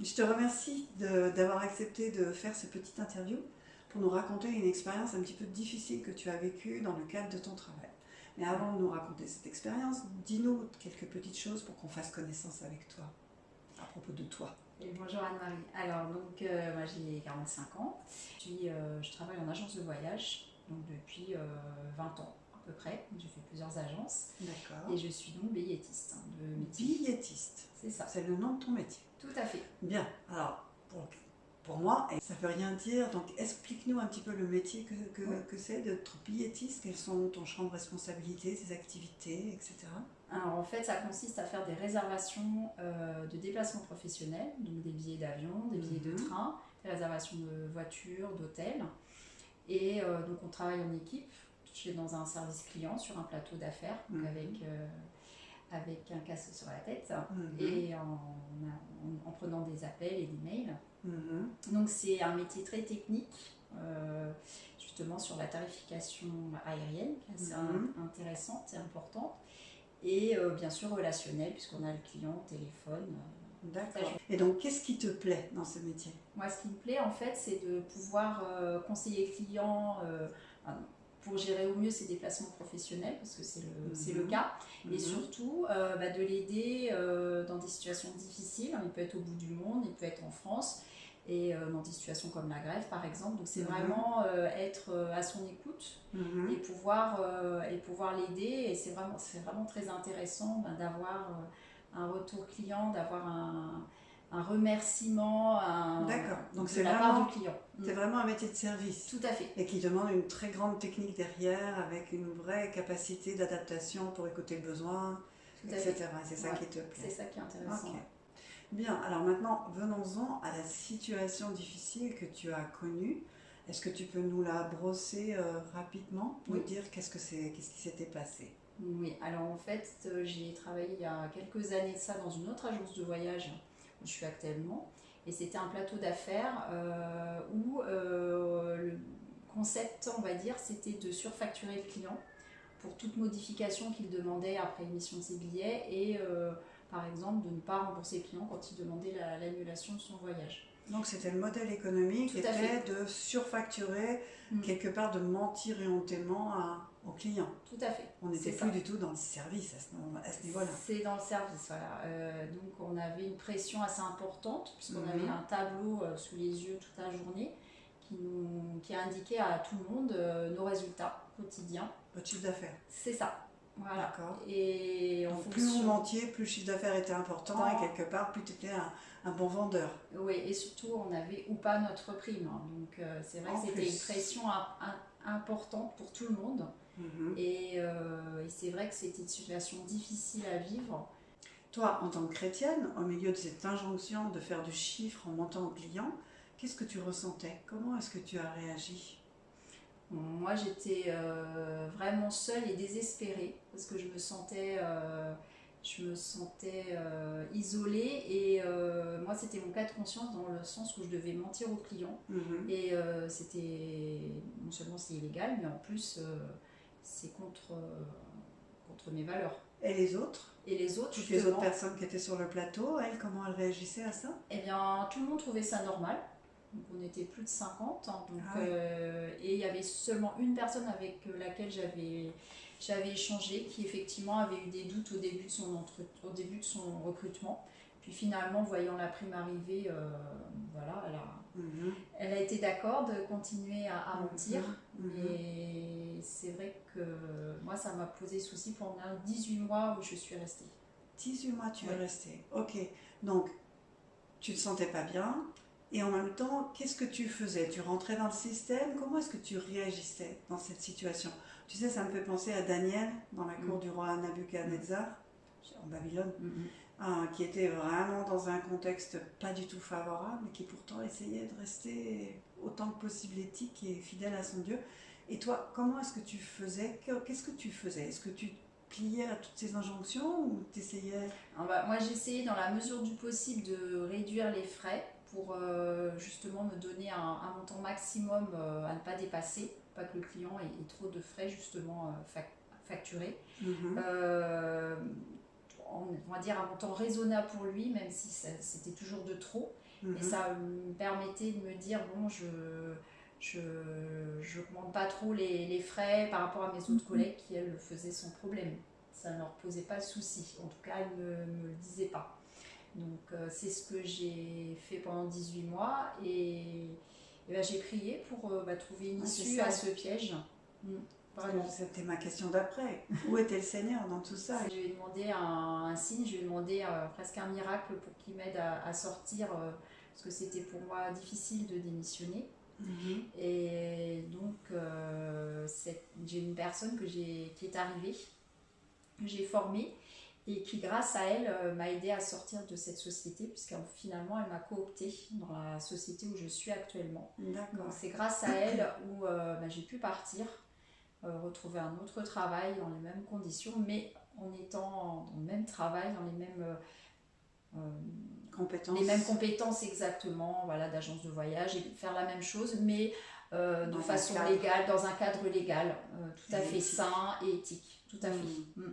Je te remercie d'avoir accepté de faire cette petite interview pour nous raconter une expérience un petit peu difficile que tu as vécue dans le cadre de ton travail. Mais avant de nous raconter cette expérience, dis-nous quelques petites choses pour qu'on fasse connaissance avec toi, à propos de toi. Et bonjour Anne-Marie. Alors, donc, moi j'ai 45 ans. Je travaille en agence de voyage donc depuis 20 ans à peu près. J'ai fait plusieurs agences. D'accord. Et je suis donc billetiste de métier. Billetiste. C'est ça. C'est le nom de ton métier. Tout à fait. Bien. Alors, pour moi, ça ne veut rien dire. Donc, explique-nous un petit peu le métier que c'est d'être billettiste. Quels sont ton champ de responsabilité, tes activités, etc. Alors, en fait, ça consiste à faire des réservations de déplacements professionnels, donc des billets d'avion, des billets de train, des réservations de voitures, d'hôtels. Et donc, on travaille en équipe. Je suis dans un service client sur un plateau d'affaires, avec un casque sur la tête et en prenant des appels et des mails. Donc c'est un métier très technique, justement sur la tarification aérienne, qui est assez intéressante et importante, et bien sûr relationnelle, puisqu'on a le client au téléphone. D'accord. Et donc, qu'est-ce qui te plaît dans ce métier? Moi, ce qui me plaît, en fait, c'est de pouvoir conseiller le client pour gérer au mieux ses déplacements professionnels, parce que c'est le cas, et surtout de l'aider dans des situations difficiles. Il peut être au bout du monde, il peut être en France, et dans des situations comme la grève, par exemple. Donc, c'est vraiment être à son écoute et pouvoir l'aider. Et c'est vraiment très intéressant d'avoir un retour client, d'avoir un remerciement Donc de la part du client. C'est vraiment un métier de service. Tout à fait. Et qui demande une très grande technique derrière, avec une vraie capacité d'adaptation pour écouter le besoin, etc. C'est ça qui te plaît. C'est ça qui est intéressant. Okay. Bien, alors maintenant, venons-en à la situation difficile que tu as connue. Est-ce que tu peux nous la brosser rapidement pour nous dire qu'est-ce qui s'était passé? Oui, alors en fait, j'ai travaillé il y a quelques années de ça dans une autre agence de voyage où je suis actuellement. Et c'était un plateau d'affaires où le concept, on va dire, c'était de surfacturer le client pour toute modification qu'il demandait après émission de ses billets et par exemple de ne pas rembourser le client quand il demandait l'annulation de son voyage. Donc c'était le modèle économique était de surfacturer, quelque part de mentir éhontément au client. Tout à fait. On n'était plus du tout dans le service à ce niveau-là. C'est dans le service, voilà. Donc on avait une pression assez importante puisqu'on avait un tableau sous les yeux toute la journée qui indiquait à tout le monde nos résultats quotidiens. Votre chiffre d'affaires. C'est ça. Voilà. D'accord. Et donc, plus vous mentiez, plus le chiffre d'affaires était important et quelque part, plus tu étais un bon vendeur. Oui, et surtout, on avait ou pas notre prime. Donc, c'est vrai que c'était une pression importante pour tout le monde. Et c'est vrai que c'était une situation difficile à vivre. Toi, en tant que chrétienne, au milieu de cette injonction de faire du chiffre en mentant aux clients, qu'est-ce que tu ressentais? Comment est-ce que tu as réagi? Moi, j'étais vraiment seule et désespérée parce que je me sentais isolée et moi, c'était mon cas de conscience dans le sens où je devais mentir aux clients. Et c'était non seulement c'est illégal, mais en plus c'est contre mes valeurs. Et les autres? Et les autres, toutes les autres personnes qui étaient sur le plateau, elles, comment elles réagissaient à ça? Eh bien, tout le monde trouvait ça normal. Donc on était plus de 50 et il y avait seulement une personne avec laquelle j'avais échangé qui effectivement avait eu des doutes au début de son recrutement. Puis finalement, voyant la prime arriver, voilà, elle a été d'accord de continuer à mentir. Et c'est vrai que moi, ça m'a posé souci pendant 18 mois où je suis restée. 18 mois tu es restée, ok. Donc, tu ne te sentais pas bien. Et en même temps, qu'est-ce que tu faisais? Tu rentrais dans le système? Comment est-ce que tu réagissais dans cette situation? Tu sais, ça me fait penser à Daniel dans la cour du roi Nabuchodonosor, en Babylone, qui était vraiment dans un contexte pas du tout favorable, mais qui pourtant essayait de rester autant que possible éthique et fidèle à son Dieu. Et toi, comment est-ce que tu faisais? Qu'est-ce que tu faisais? Est-ce que tu pliais à toutes ces injonctions ou tu essayais? Moi, j'essayais dans la mesure du possible de réduire les frais pour justement me donner un montant maximum à ne pas dépasser, pas que le client ait trop de frais justement facturés. on va dire, un montant raisonnable pour lui, même si c'était toujours de trop. Et ça me permettait de me dire, bon, je n'augmente pas trop les frais par rapport à mes autres collègues qui, elles, le faisaient sans problème. Ça ne leur posait pas de souci. En tout cas, elles ne me le disaient pas. Donc, c'est ce que j'ai fait pendant 18 mois. Et ben, j'ai prié pour trouver une issue à ce piège. C'était ma question d'après. Où était le Seigneur dans tout ça? Je lui ai demandé un signe, je lui ai demandé presque un miracle pour qu'il m'aide à sortir, parce que c'était pour moi difficile de démissionner. Et donc, j'ai une personne qui est arrivée, que j'ai formée, et qui, grâce à elle, m'a aidée à sortir de cette société, puisque finalement, elle m'a cooptée dans la société où je suis actuellement. Donc, c'est grâce à elle où j'ai pu partir, retrouver un autre travail dans les mêmes conditions, mais en étant dans le même travail, dans les mêmes compétences exactement, voilà, d'agence de voyage, et faire la même chose, mais de façon légale, dans un cadre légal, tout à fait sain et éthique, tout à fait.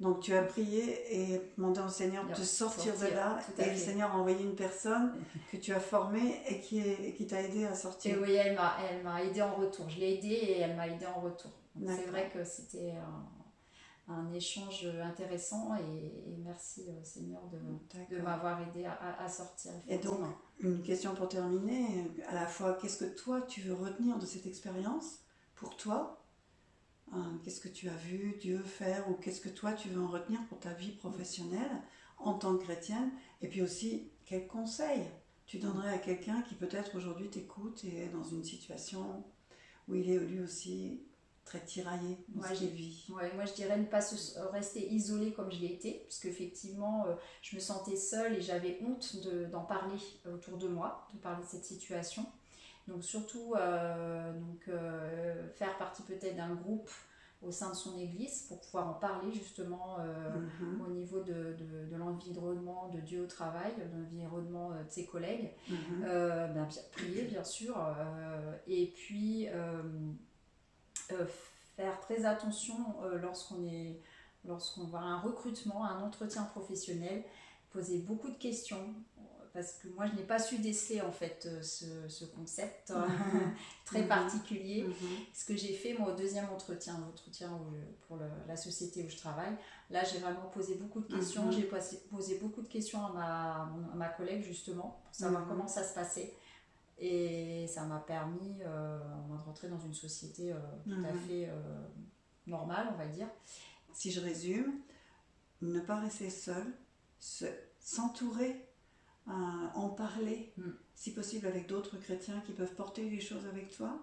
Donc tu as prié et demandé au Seigneur de sortir de là, et le Seigneur a envoyé une personne que tu as formée et qui t'a aidé à sortir. Et oui, elle m'a aidée en retour. Je l'ai aidée et elle m'a aidée en retour. C'est vrai que c'était un échange intéressant, et merci Seigneur de m'avoir aidée à sortir. Et donc, une question pour terminer, à la fois, qu'est-ce que toi tu veux retenir de cette expérience pour toi? Qu'est-ce que tu as vu Dieu faire, ou qu'est-ce que toi tu veux en retenir pour ta vie professionnelle en tant que chrétienne? Et puis aussi, quels conseils tu donnerais à quelqu'un qui peut-être aujourd'hui t'écoute et est dans une situation où il est lui aussi très tiraillé dans ce qu'il vit? Moi je dirais ne pas rester isolé comme je l'ai été, parce qu'effectivement je me sentais seule et j'avais honte d'en parler autour de moi, de parler de cette situation. Donc surtout faire partie peut-être d'un groupe au sein de son église pour pouvoir en parler justement au niveau de l'environnement de Dieu au travail, de l'environnement de ses collègues. Prier bien sûr, et puis faire très attention lorsqu'on voit un recrutement, un entretien professionnel, poser beaucoup de questions, parce que moi je n'ai pas su déceler en fait ce concept très particulier. Ce que j'ai fait moi au deuxième entretien pour la société où je travaille, là j'ai vraiment posé beaucoup de questions. J'ai posé beaucoup de questions à ma collègue justement pour savoir comment ça se passait, et ça m'a permis de rentrer dans une société tout à fait normale, on va dire. Si je résume, ne pas rester seul, s'entourer, en parler, si possible avec d'autres chrétiens qui peuvent porter les choses avec toi.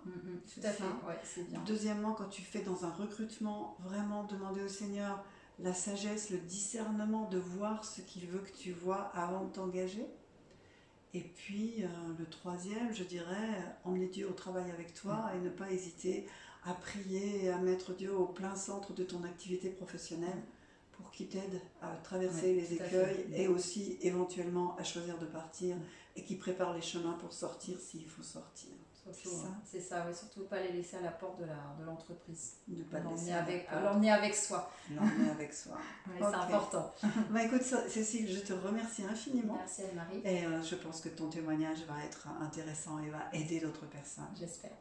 Tout à fait, ouais, c'est bien. Deuxièmement, quand tu fais dans un recrutement, vraiment demander au Seigneur la sagesse, le discernement de voir ce qu'il veut que tu vois avant de t'engager. Et puis le troisième, je dirais, emmener Dieu au travail avec toi et ne pas hésiter à prier et à mettre Dieu au plein centre de ton activité professionnelle, pour qu'il t'aide à traverser les écueils et aussi éventuellement à choisir de partir, et qu'il prépare les chemins pour sortir s'il faut sortir. C'est ça, oui, surtout pas les laisser à la porte de l'entreprise. Ne pas l'emmener avec soi. L'emmener avec soi. C'est important. Écoute Cécile, je te remercie infiniment. Merci Anne-Marie. Et je pense que ton témoignage va être intéressant et va aider d'autres personnes. J'espère.